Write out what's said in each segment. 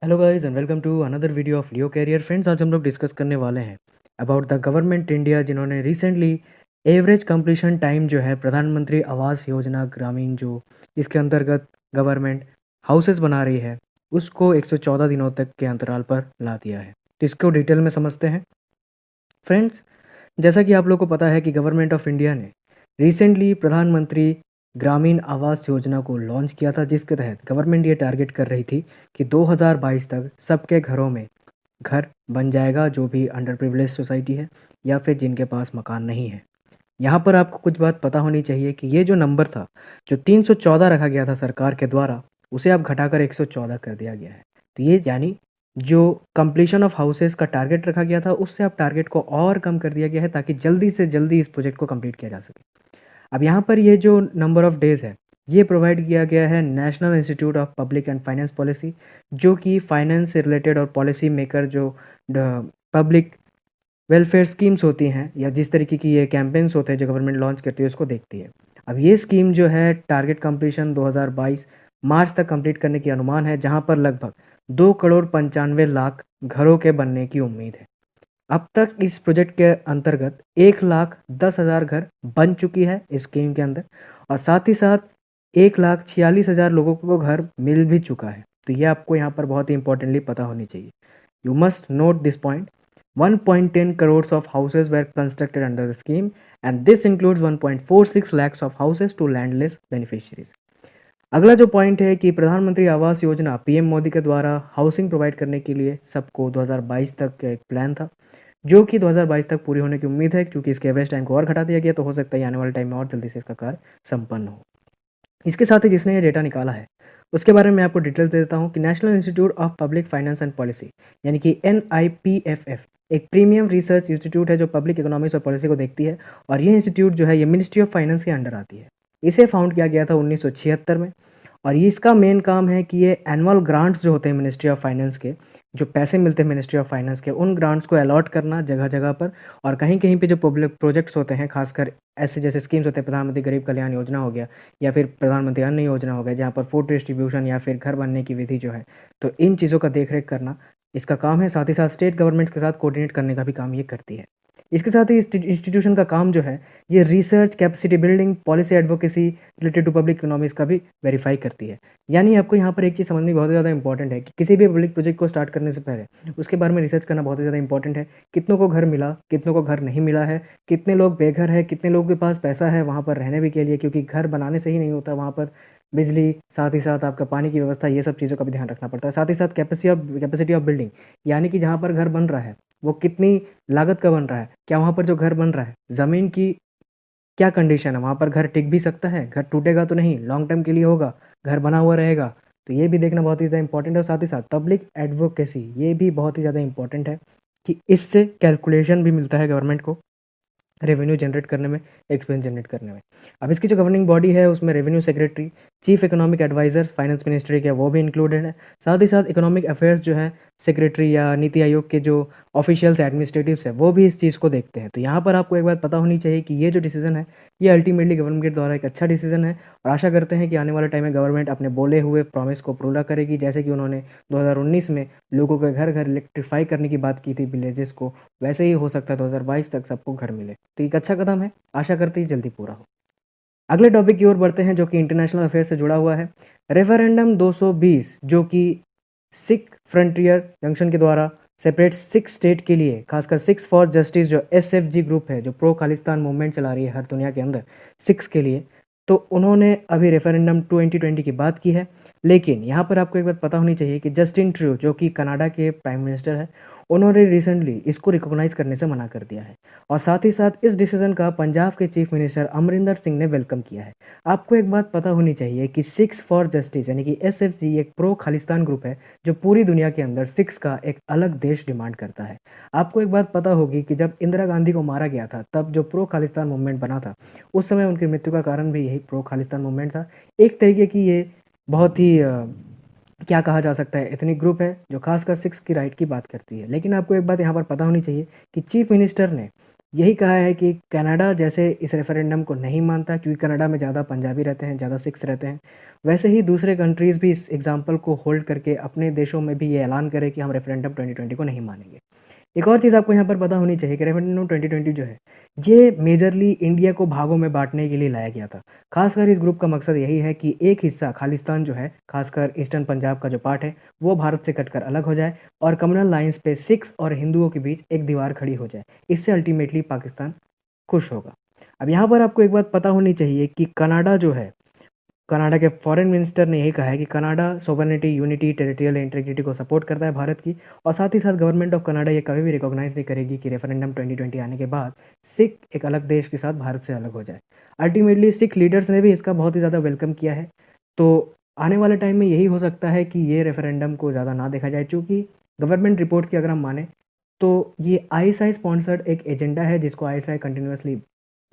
Hello guys and welcome to another video of Leo career friends. आज हम लोग discuss करने वाले हैं अबाउट द गवर्नमेंट इंडिया, जिन्होंने रिसेंटली एवरेज कंप्लीशन टाइम जो है प्रधानमंत्री आवास योजना ग्रामीण, जो इसके अंतर्गत गवर्नमेंट हाउसेस बना रही है, उसको 114 दिनों तक के अंतराल पर ला दिया है। तो इसको डिटेल में समझते हैं फ्रेंड्स। जैसा कि आप लोग को पता है कि गवर्नमेंट ऑफ इंडिया ने रिसेंटली प्रधानमंत्री ग्रामीण आवास योजना को लॉन्च किया था, जिसके तहत गवर्नमेंट ये टारगेट कर रही थी कि 2022 तक सबके घरों में घर बन जाएगा, जो भी अंडर प्रिविलेज सोसाइटी है या फिर जिनके पास मकान नहीं है। यहाँ पर आपको कुछ बात पता होनी चाहिए कि ये जो नंबर था, जो 314 रखा गया था सरकार के द्वारा, उसे अब घटाकर 114 कर दिया गया है। तो ये यानी जो कंप्लीशन ऑफ हाउसेस का टारगेट रखा गया था, उससे अब टारगेट को और कम कर दिया गया है ताकि जल्दी से जल्दी इस प्रोजेक्ट को कंप्लीट किया जा सके। अब यहाँ पर ये जो नंबर ऑफ डेज़ है, ये प्रोवाइड किया गया है national institute of public and finance policy, जो कि फाइनेंस से रिलेटेड और पॉलिसी मेकर जो पब्लिक वेलफेयर स्कीम्स होती हैं या जिस तरीके की ये कैंपेन्स होते हैं जो गवर्नमेंट लॉन्च करती है, उसको देखती है। अब ये स्कीम जो है टारगेट कंप्लीशन 2022 मार्च तक कंप्लीट करने की अनुमान है, जहाँ पर लगभग 2,95,00,000 घरों के बनने की उम्मीद है। अब तक इस प्रोजेक्ट के अंतर्गत 1,10,000 घर बन चुकी है इस स्कीम के अंदर, और साथ ही साथ 1,46,000 लोगों को घर मिल भी चुका है। तो ये आपको यहाँ पर बहुत ही इंपॉर्टेंटली पता होनी चाहिए। You must note this point. 1.10 crores of houses were constructed under the scheme, and this includes 1.46 lakhs of houses to landless beneficiaries. अगला जो पॉइंट है कि प्रधानमंत्री आवास योजना पीएम मोदी के द्वारा हाउसिंग प्रोवाइड करने के लिए सबको 2022 तक का एक प्लान था, जो कि 2022 तक पूरी होने की उम्मीद है। क्योंकि इसके एवरेज टाइम को और घटा दिया गया, तो हो सकता है आने वाले टाइम में और जल्दी से इसका कार्य संपन्न हो। इसके साथ ही जिसने ये डेटा निकाला है, उसके बारे में आपको डिटेल दे देता हूँ कि national institute of public finance and policy, यानी कि NIPFF, एक प्रीमियम रिसर्च इंस्टीट्यूट है जो पब्लिक इकोनॉमिक्स और पॉलिसी को देखती है। और ये इंस्टीट्यूट जो है ये मिनिस्ट्री ऑफ फाइनेंस के अंडर आती है। इसे फाउंड किया गया था 1976 में, और ये इसका मेन काम है कि ये एनुअल ग्रांट्स जो होते हैं मिनिस्ट्री ऑफ फाइनेंस के, जो पैसे मिलते हैं मिनिस्ट्री ऑफ फाइनेंस के, उन ग्रांट्स को अलॉट करना जगह जगह पर। और कहीं कहीं पे जो पब्लिक प्रोजेक्ट्स होते हैं, खासकर ऐसे जैसे स्कीम्स होते हैं, प्रधानमंत्री गरीब कल्याण योजना हो गया या फिर प्रधानमंत्री अन्न योजना हो गया, जहाँ पर फूड डिस्ट्रीब्यूशन या फिर घर बनने की विधि जो है, तो इन चीज़ों का देख रेख करना इसका काम है। साथ ही साथ स्टेट गवर्नमेंट्स के साथ कोऑर्डिनेट करने का भी काम ये करती है। इसके साथ ही इंस्टीट्यूशन का काम जो है, ये research, capacity building, policy advocacy related to public economics का भी वेरीफाई करती है। यानी आपको यहाँ पर एक चीज़ समझनी बहुत ज़्यादा इंपॉर्टेंट है कि किसी भी पब्लिक प्रोजेक्ट को स्टार्ट करने से पहले उसके बारे में रिसर्च करना बहुत ही ज़्यादा इंपॉर्टेंट है। कितनों को घर मिला, कितनों को घर नहीं मिला है, कितने लोग बेघर है, कितने लोगों के पास पैसा है वहाँ पर रहने भी के लिए, क्योंकि घर बनाने से ही नहीं होता, वहाँ पर बिजली, साथ ही साथ आपका पानी की व्यवस्था, ये सब चीज़ों का भी ध्यान रखना पड़ता है। साथ ही साथ कैपेसिटी ऑफ बिल्डिंग, यानी कि जहाँ पर घर बन रहा है वो कितनी लागत का बन रहा है, क्या वहाँ पर जो घर बन रहा है ज़मीन की क्या कंडीशन है, वहाँ पर घर टिक भी सकता है, घर टूटेगा तो नहीं, लॉन्ग टर्म के लिए होगा, घर बना हुआ रहेगा। तो ये भी देखना बहुत ही ज़्यादा इंपॉर्टेंट है। और साथ ही साथ पब्लिक एडवोकेसी, ये भी बहुत ही ज़्यादा इंपॉर्टेंट है कि इससे कैलकुलेशन भी मिलता है गवर्नमेंट को रेवेन्यू जनरेट करने में, एक्सपेंस जनरेट करने में। अब इसकी जो गवर्निंग बॉडी है उसमें revenue secretary, chief economic adviser finance ministry के, वो भी इंक्लूडेड है। साथ ही साथ इकोनॉमिक अफेयर्स जो है सेक्रेटरी या नीति आयोग के जो ऑफिशियल्स एडमिनिस्ट्रेटिव्स है, वो भी इस चीज़ को देखते हैं। तो यहाँ पर आपको एक बात पता होनी चाहिए कि ये जो डिसीजन है, ये अल्टीमेटली गवर्नमेंट के द्वारा एक अच्छा डिसीजन है। और आशा करते हैं कि आने वाले टाइम में गवर्नमेंट अपने बोले हुए प्रॉमिस को पूरा करेगी, जैसे कि उन्होंने 2019 में लोगों के घर घर इलेक्ट्रीफाई करने की बात की थी विलेजेस को, वैसे ही हो सकता है 2022 तक सबको घर मिले। तो एक अच्छा कदम है, आशा करते ही जल्दी पूरा हो। अगले टॉपिक की ओर बढ़ते हैं, जो कि इंटरनेशनल अफेयर से जुड़ा हुआ है। रेफरेंडम 220, जो कि सिख फ्रंटियर जंक्शन के द्वारा सेपरेट सिख स्टेट के लिए, खासकर सिक्स फॉर जस्टिस जो SFG ग्रुप है, जो प्रो खालिस्तान मूवमेंट चला रही है हर दुनिया के अंदर सिख्स के लिए, तो उन्होंने अभी रेफरेंडम 2020 की बात की है। लेकिन यहाँ पर आपको एक बात पता होनी चाहिए कि जस्टिन ट्रू, जो कि कनाडा के प्राइम मिनिस्टर है, उन्होंने रिसेंटली इसको रिकॉग्नाइज करने से मना कर दिया है। और साथ ही साथ इस डिसीजन का पंजाब के चीफ मिनिस्टर अमरिंदर सिंह ने वेलकम किया है। आपको एक बात पता होनी चाहिए कि सिक्स फॉर जस्टिस यानी कि SFG एक प्रो खालिस्तान ग्रुप है, जो पूरी दुनिया के अंदर सिक्स का एक अलग देश डिमांड करता है। आपको एक बात पता होगी कि जब इंदिरा गांधी को मारा गया था, तब जो प्रो खालिस्तान मूवमेंट बना था, उस समय उनकी मृत्यु का कारण भी यही प्रो खालिस्तान मूवमेंट था। एक तरीके की ये बहुत ही क्या कहा जा सकता है, एथनिक ग्रुप है जो खासकर सिक्स की राइट की बात करती है। लेकिन आपको एक बात यहाँ पर पता होनी चाहिए कि चीफ मिनिस्टर ने यही कहा है कि कनाडा जैसे इस रेफरेंडम को नहीं मानता क्योंकि कनाडा में ज़्यादा पंजाबी रहते हैं, ज़्यादा सिख्स रहते हैं। वैसे ही दूसरे कंट्रीज़ भी इस एग्ज़ाम्पल को होल्ड करके अपने देशों में भी ये ऐलान करें कि हम रेफरेंडम 2020 को नहीं मानेंगे। एक और चीज़ आपको यहाँ पर पता होनी चाहिए कि रेफरेंडम 2020 जो है, ये मेजरली इंडिया को भागों में बाँटने के लिए लाया गया था। ख़ासकर इस ग्रुप का मकसद यही है कि एक हिस्सा खालिस्तान जो है, ख़ासकर ईस्टर्न पंजाब का जो पार्ट है, वो भारत से कटकर अलग हो जाए और कम्युनल लाइन्स पे सिख्स और हिंदुओं के बीच एक दीवार खड़ी हो जाए। इससे अल्टीमेटली पाकिस्तान खुश होगा। अब यहाँ पर आपको एक बात पता होनी चाहिए कि कनाडा जो है, कनाडा के फॉरेन मिनिस्टर ने यही कहा है कि Canada sovereignty, unity, territorial integrity को सपोर्ट करता है भारत की, और साथ ही साथ गवर्नमेंट ऑफ कनाडा ये कभी भी रिकॉग्नाइज़ नहीं करेगी कि रेफरेंडम 2020 आने के बाद सिख एक अलग देश के साथ भारत से अलग हो जाए। अल्टीमेटली सिख लीडर्स ने भी इसका बहुत ही ज़्यादा वेलकम किया है। तो आने वाले टाइम में यही हो सकता है कि ये रेफरेंडम को ज़्यादा ना देखा जाए, चूँकि गवर्नमेंट रिपोर्ट्स की अगर हम माने तो ये आईएसआई स्पॉन्सर्ड एक एजेंडा है जिसको आईएसआई कंटिन्यूअसली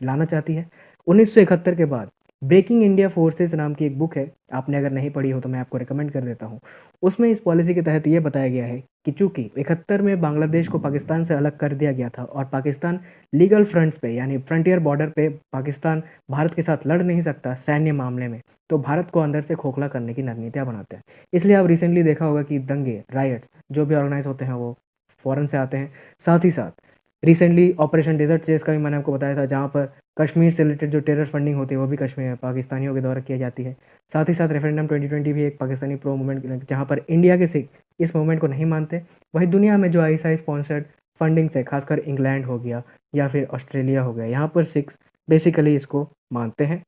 लाना चाहती है। 1971 के बाद ब्रेकिंग इंडिया फोर्सेस नाम की एक बुक है, आपने अगर नहीं पढ़ी हो तो मैं आपको रिकमेंड कर देता हूँ। उसमें इस पॉलिसी के तहत ये बताया गया है कि चूँकि 71 में बांग्लादेश को पाकिस्तान से अलग कर दिया गया था और पाकिस्तान लीगल फ्रंट्स पे यानी फ्रंटियर बॉर्डर पे पाकिस्तान भारत के साथ लड़ नहीं सकता सैन्य मामले में, तो भारत को अंदर से खोखला करने की रणनीतियाँ बनाते हैं। इसलिए आप रिसेंटली देखा होगा कि दंगे, राइट्स जो भी ऑर्गेनाइज होते हैं वो फ़ॉरेन से आते हैं। साथ ही साथ रिसेंटली ऑपरेशन डेज़र्ट चेज़ का भी मैंने आपको बताया था, जहाँ पर कश्मीर से रिलेटेड जो टेरर फंडिंग होती है वो भी कश्मीर पाकिस्तानियों के द्वारा की जाती है। साथ ही साथ रेफरेंडम 2020 भी एक पाकिस्तानी प्रो मूवमेंट जहाँ पर इंडिया के सिख इस मूवमेंट को नहीं मानते। वहीं दुनिया में जो आईएसआई स्पॉन्सर्ड फंडिंग से खासकर इंग्लैंड हो गया या फिर ऑस्ट्रेलिया हो गया, यहाँ पर सिख्स बेसिकली इसको मानते हैं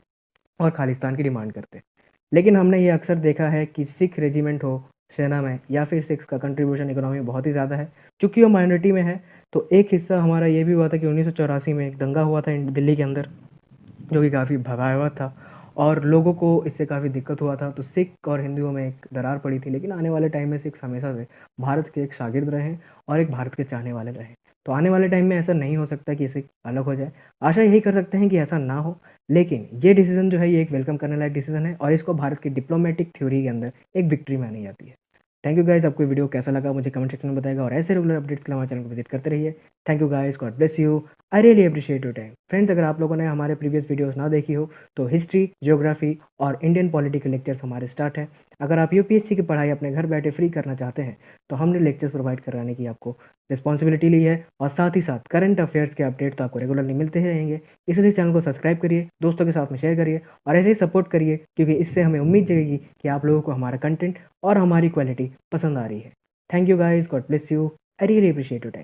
और खालिस्तान की डिमांड करते हैं। लेकिन हमने ये अक्सर देखा है कि सिख रेजिमेंट हो सेना में या फिर सिख्स का कंट्रीब्यूशन इकोनॉमी में बहुत ही ज़्यादा है। चूँकि वो माइनॉरिटी में है, तो एक हिस्सा हमारा ये भी हुआ था कि 1984 में एक दंगा हुआ था दिल्ली के अंदर, जो कि काफ़ी भयावह था और लोगों को इससे काफ़ी दिक्कत हुआ था। तो सिख और हिंदुओं में एक दरार पड़ी थी, लेकिन आने वाले टाइम में सिख्स हमेशा से भारत के एक शागिर्द रहे हैं और एक भारत के चाहने वाले रहे। तो आने वाले टाइम में ऐसा नहीं हो सकता कि सिख अलग हो जाए। आशा यही कर सकते हैं कि ऐसा ना हो, लेकिन ये डिसीज़न जो है ये एक वेलकम करने लायक डिसीज़न है और इसको भारत की डिप्लोमेटिक थ्योरी के अंदर एक विक्ट्री मानी जाती है। थैंक यू गाइस, आपको वीडियो कैसा लगा मुझे कमेंट सेक्शन में बताएगा और ऐसे रेगुलर अपडेट्स के लिए हमारे चैनल को विजिट करते रहिए। Thank you guys, God bless you, I really appreciate your time. Friends, अगर आप लोगों ने हमारे प्रीवियस वीडियोस ना देखी हो तो हिस्ट्री, ज्योग्राफी और इंडियन पॉलिटी के लेक्चर्स हमारे स्टार्ट हैं। अगर आप यूपीएससी की पढ़ाई अपने घर बैठे फ्री करना चाहते हैं तो हमने लेक्चर्स प्रोवाइड कराने की आपको रिस्पॉन्सिबिलिटी ली है और साथ ही साथ करंट अफेयर्स के अपडेट तो आपको रेगुलरली मिलते ही रहेंगे। इसलिए चैनल को सब्सक्राइब करिए, दोस्तों के साथ में शेयर करिए और ऐसे ही सपोर्ट करिए, क्योंकि इससे हमें उम्मीद जगेगी कि आप लोगों को हमारा कंटेंट और हमारी क्वालिटी पसंद आ रही है। Thank you guys, God bless you, I really appreciate your time.